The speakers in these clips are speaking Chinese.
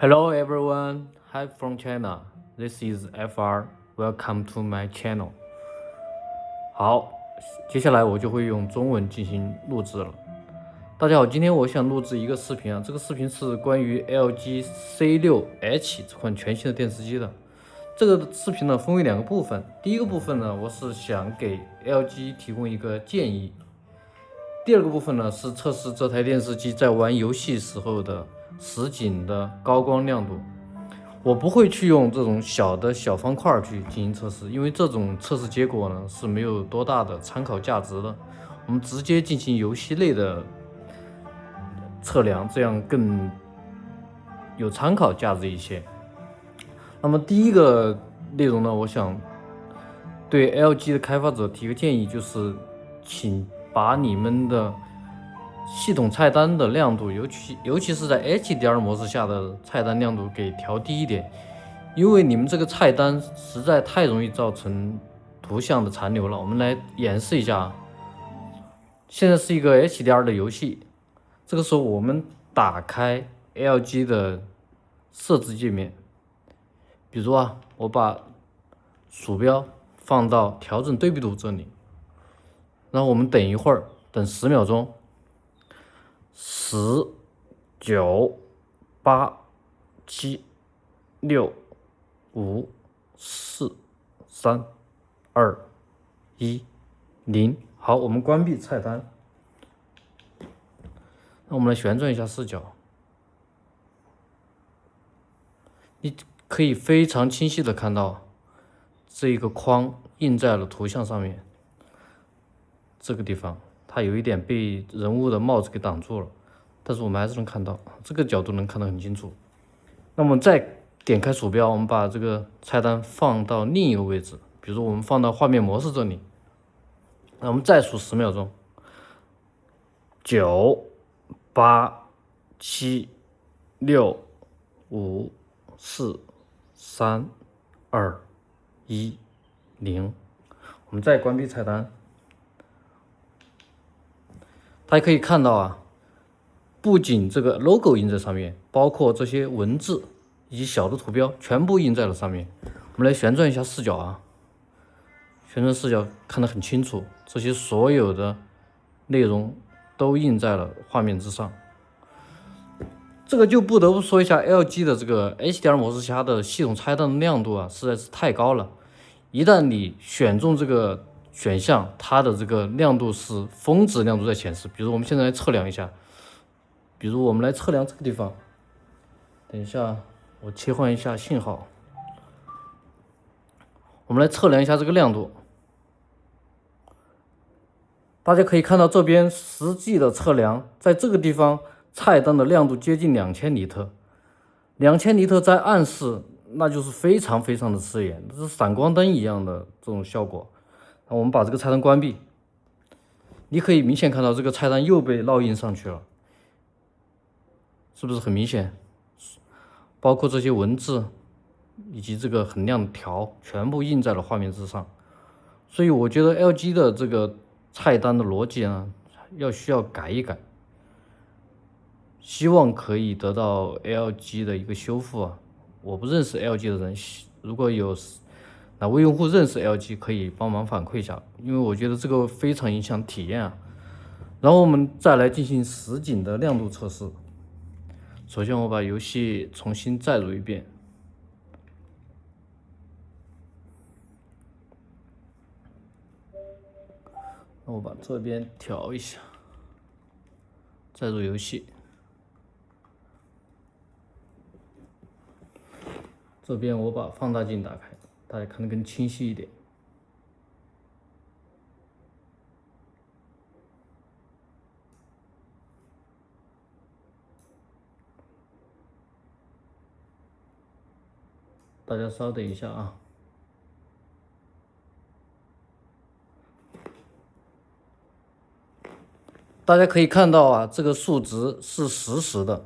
Hello everyone, hi from China. This is FR. Welcome to my channel. 好，接下来我就会用中文进行录制了。大家好，今天我想录制一个视频啊，这个视频是关于 LG C6H 这款全新的电视机的。这个视频呢分为两个部分，第一个部分呢，我是想给 LG 提供一个建议。第二个部分呢是测试这台电视机在玩游戏时候的实景的高光亮度。我不会去用这种小的小方块去进行测试，因为这种测试结果呢是没有多大的参考价值的。我们直接进行游戏类的测量，这样更有参考价值一些。那么第一个内容呢，我想对 LG 的开发者提个建议，就是请把你们的系统菜单的亮度，尤其是在 HDR 模式下的菜单亮度给调低一点，因为你们这个菜单实在太容易造成图像的残留了。我们来演示一下，现在是一个 HDR 的游戏，这个时候我们打开 LG 的设置界面，比如我把鼠标放到调整对比度这里，然后我们等一会儿，等10秒钟，10、9、8、7、6、5、4、3、2、1、0。好，我们关闭菜单。那我们来旋转一下视角，你可以非常清晰的看到这一个框印在了图像上面。这个地方它有一点被人物的帽子给挡住了，但是我们还是能看到，这个角度能看得很清楚。那么再点开鼠标，我们把这个菜单放到另一个位置，比如说我们放到画面模式这里。那我们再数10秒钟，9、8、7、6、5、4、3、2、1、0。我们再关闭菜单。大家可以看到不仅这个 logo 印在上面，包括这些文字以及小的图标全部印在了上面。我们来旋转一下视角旋转视角看得很清楚，这些所有的内容都印在了画面之上。这个就不得不说一下 LG 的这个 HDR 模式下的系统菜单的亮度实在是太高了。一旦你选中这个选项，它的这个亮度是峰值亮度在显示。比如我们现在来测量一下，比如我们来测量这个地方，等一下我切换一下信号，我们来测量一下这个亮度。大家可以看到这边实际的测量，在这个地方菜单的亮度接近2000尼特，2000尼特在暗示那就是非常非常的刺眼，这是闪光灯一样的这种效果。那我们把这个菜单关闭，你可以明显看到这个菜单又被烙印上去了，是不是很明显？包括这些文字以及这个很亮的条全部印在了画面之上。所以我觉得 LG 的这个菜单的逻辑需要改一改，希望可以得到 LG 的一个修复我不认识 LG 的人，如果有哪位用户认识 LG，可以帮忙反馈一下，因为我觉得这个非常影响体验然后我们再来进行实景的亮度测试。首先我把游戏重新载入一遍，那我把这边调一下，载入游戏。这边我把放大镜打开，大家看得更清晰一点。大家稍等一下大家可以看到这个数值是实时的。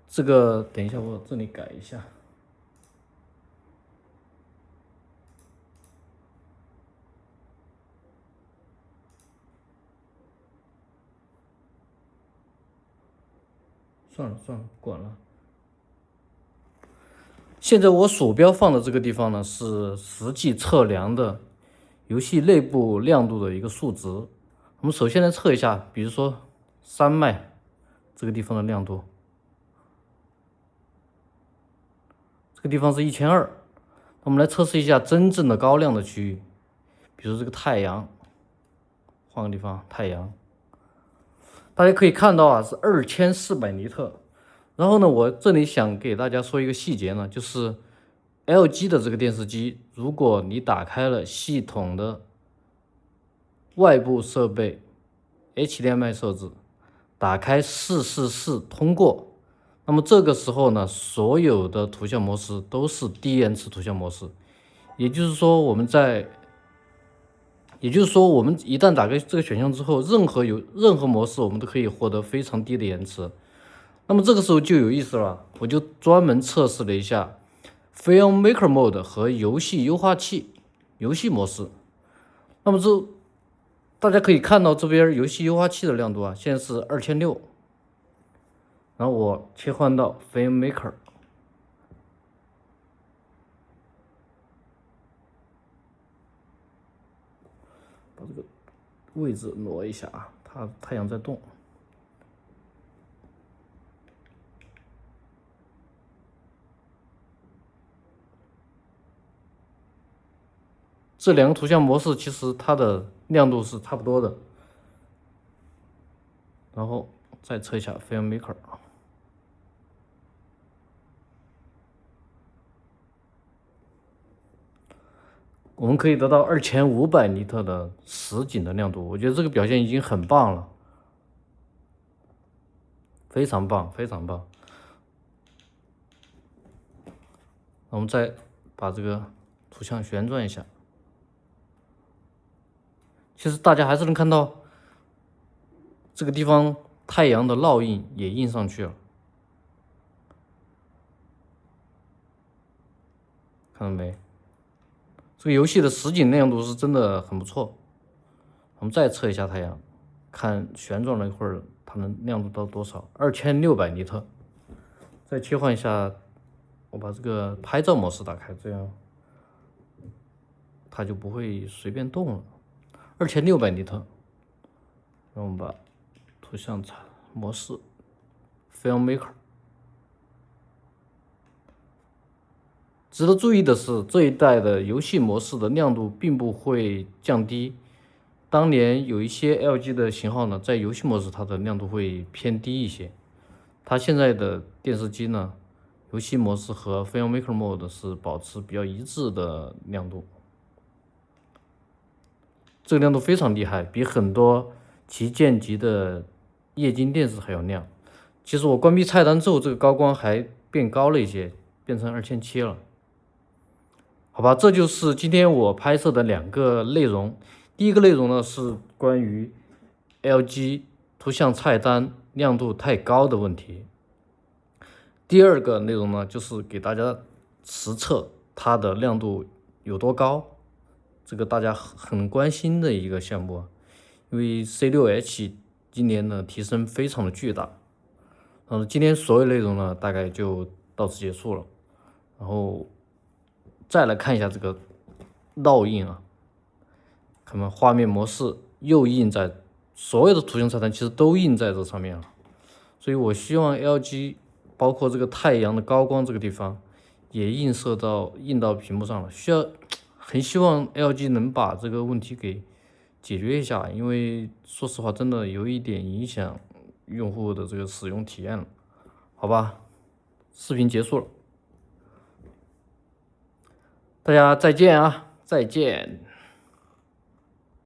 这个等一下我这里改一下。算了，不管了。现在我鼠标放的这个地方呢，是实际测量的游戏内部亮度的一个数值。我们首先来测一下，比如说山脉这个地方的亮度，这个地方是1200。我们来测试一下真正的高亮的区域，比如这个太阳，换个地方，太阳，大家可以看到啊，是2400尼特。然后呢，我这里想给大家说一个细节呢，就是 LG 的这个电视机，如果你打开了系统的外部设备 HDMI 设置，打开444通过，那么这个时候呢，所有的图像模式都是低延迟图像模式，也就是说，我们一旦打开这个选项之后，任何模式我们都可以获得非常低的延迟。那么这个时候就有意思了，我就专门测试了一下 FilmMaker Mode 和游戏优化器游戏模式。那么大家可以看到这边游戏优化器的亮度啊，现在是2600。然后我切换到 FilmMaker， 把这个位置挪一下啊，太阳在动。这两个图像模式其实它的亮度是差不多的。然后再测一下 FilmMaker， 我们可以得到2500尼特的实景的亮度，我觉得这个表现已经很棒了，非常棒，非常棒。我们再把这个图像旋转一下，其实大家还是能看到这个地方太阳的烙印也印上去了，看到没？这个游戏的实景亮度是真的很不错。我们再测一下太阳，看旋转了一会儿，它能亮度到多少？2600尼特。再切换一下，我把这个拍照模式打开，这样它就不会随便动了。2600尼特。让我们把图像模式 FilmMaker。值得注意的是，这一代的游戏模式的亮度并不会降低。当年有一些 LG 的型号呢，在游戏模式它的亮度会偏低一些。它现在的电视机呢，游戏模式和 FilmMaker Mode 是保持比较一致的亮度。这个亮度非常厉害，比很多旗舰级的液晶电视还要亮。其实我关闭菜单之后，这个高光还变高了一些，变成2700了。好吧，这就是今天我拍摄的2个内容。第一个内容呢是关于 LG 图像菜单亮度太高的问题。第二个内容呢就是给大家实测它的亮度有多高，这个大家很关心的一个项目，因为 C6H 今年呢提升非常的巨大。今天所有内容呢大概就到此结束了，然后再来看一下这个烙印啊，看看画面模式又印在所有的图像菜单，其实都印在这上面了。所以我希望 LG 包括这个太阳的高光这个地方也印到屏幕上了，很希望 LG 能把这个问题给解决一下，因为说实话真的有一点影响用户的这个使用体验了。好吧，视频结束了。大家再见啊，再见。